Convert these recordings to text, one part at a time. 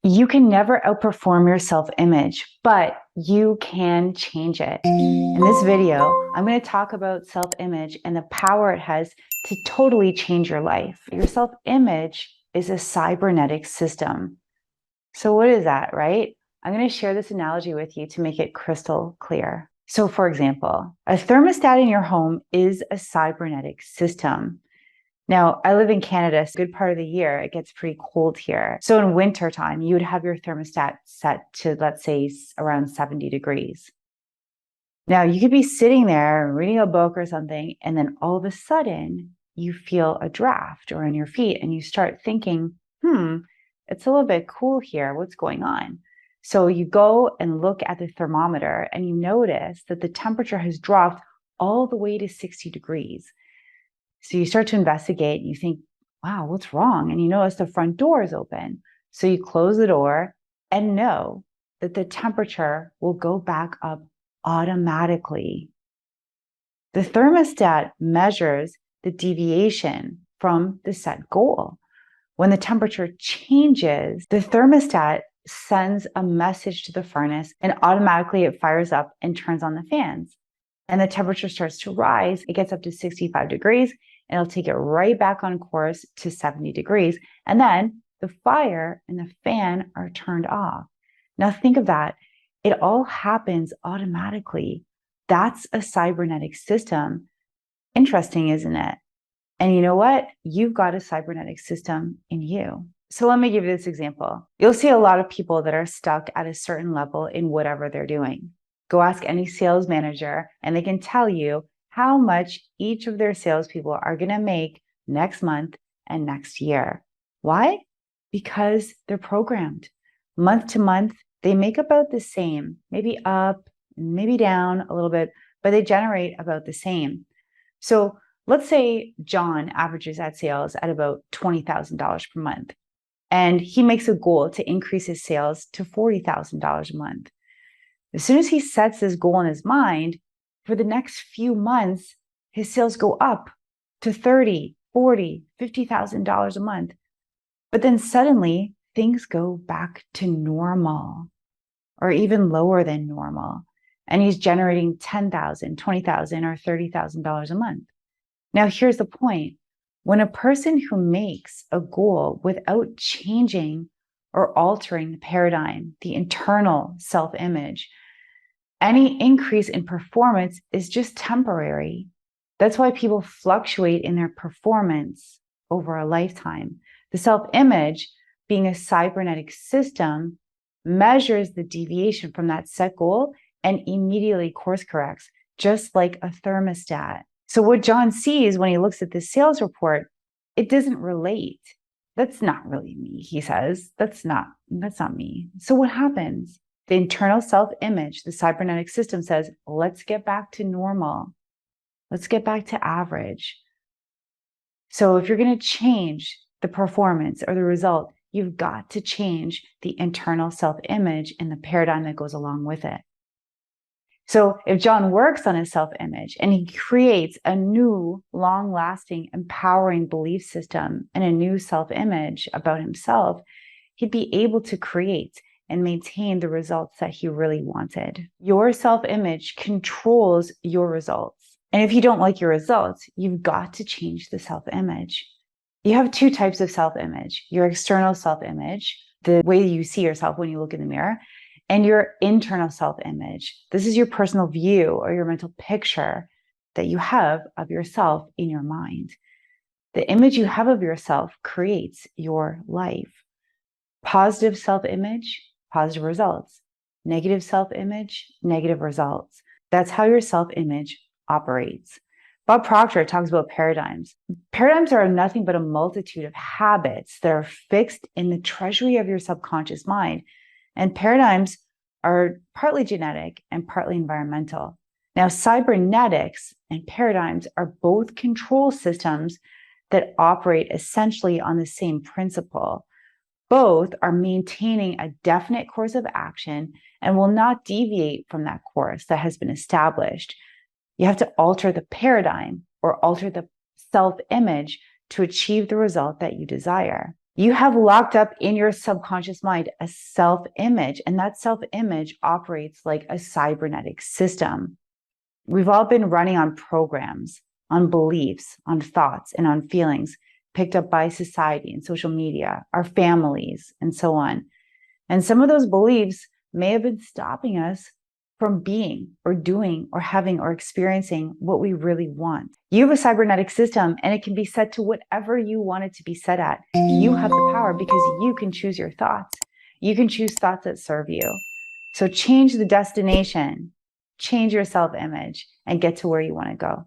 You can never outperform your self-image, but you can change it. In this video, I'm going to talk about self-image and the power it has to totally change your life. Your self-image is a cybernetic system. So what is that, right? I'm going to share this analogy with you to make it crystal clear. So for example, a thermostat in your home is a cybernetic system. Now, I live in Canada, so a good part of the year, it gets pretty cold here. So in winter time, you would have your thermostat set to, let's say, around 70 degrees. Now, you could be sitting there reading a book or something, and then all of a sudden, you feel a draft or on your feet, and you start thinking, it's a little bit cool here. What's going on? So you go and look at the thermometer, and you notice that the temperature has dropped all the way to 60 degrees. So you start to investigate, you think, wow, what's wrong? And you notice the front door is open. So you close the door and know that the temperature will go back up automatically. The thermostat measures the deviation from the set goal. When the temperature changes, the thermostat sends a message to the furnace and automatically it fires up and turns on the fans. And the temperature starts to rise. It gets up to 65 degrees and it'll take it right back on course to 70 degrees. And then the fire and the fan are turned off. Now think of that. It all happens automatically. That's a cybernetic system. Interesting, isn't it? And you know what? You've got a cybernetic system in you. So let me give you this example. You'll see a lot of people that are stuck at a certain level in whatever they're doing. Go ask any sales manager and they can tell you how much each of their salespeople are going to make next month and next year. Why? Because they're programmed. Month to month, they make about the same, maybe up, maybe down a little bit, but they generate about the same. So let's say John averages at sales at about $20,000 per month, and he makes a goal to increase his sales to $40,000 a month. As soon as he sets this goal in his mind, for the next few months, his sales go up to $30,000, $40,000, $50,000 a month. But then suddenly things go back to normal or even lower than normal. And he's generating $10,000, $20,000, or $30,000 a month. Now, here's the point. When a person who makes a goal without changing or altering the paradigm, the internal self-image, any increase in performance is just temporary. That's why people fluctuate in their performance over a lifetime. The self-image, being a cybernetic system, measures the deviation from that set goal and immediately course corrects, just like a thermostat. So what John sees when he looks at the sales report, it doesn't relate. That's not really me, he says. That's not me. So what happens? The internal self-image, the cybernetic system says, let's get back to normal. Let's get back to average. So if you're going to change the performance or the result, you've got to change the internal self-image and the paradigm that goes along with it. So if John works on his self-image and he creates a new, long-lasting, empowering belief system and a new self-image about himself, he'd be able to create and maintain the results that he really wanted. Your self-image controls your results. And if you don't like your results, you've got to change the self-image. You have two types of self-image: your external self-image, the way you see yourself when you look in the mirror, and your internal self-image. This is your personal view or your mental picture that you have of yourself in your mind. The image you have of yourself creates your life. Positive self-image, positive results. Negative self-image, negative results. That's how your self-image operates. Bob Proctor talks about paradigms. Paradigms are nothing but a multitude of habits that are fixed in the treasury of your subconscious mind. And paradigms are partly genetic and partly environmental. Now, cybernetics and paradigms are both control systems that operate essentially on the same principle. Both are maintaining a definite course of action and will not deviate from that course that has been established. You have to alter the paradigm or alter the self-image to achieve the result that you desire. You have locked up in your subconscious mind a self-image, and that self-image operates like a cybernetic system. We've all been running on programs, on beliefs, on thoughts, and on feelings picked up by society and social media, our families, and so on. And some of those beliefs may have been stopping us from being or doing or having or experiencing what we really want. You have a cybernetic system and it can be set to whatever you want it to be set at. You have the power because you can choose your thoughts. You can choose thoughts that serve you. So change the destination, change your self-image, and get to where you want to go.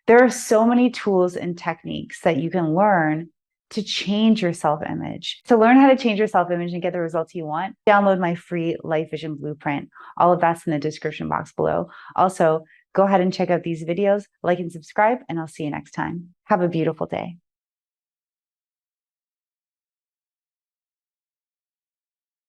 There are so many tools and techniques that you can learn to change your self-image. To learn how to change your self-image and get the results you want, download my free Life Vision Blueprint. All of that's in the description box below. Also, go ahead and check out these videos, like and subscribe, and I'll see you next time. Have a beautiful day.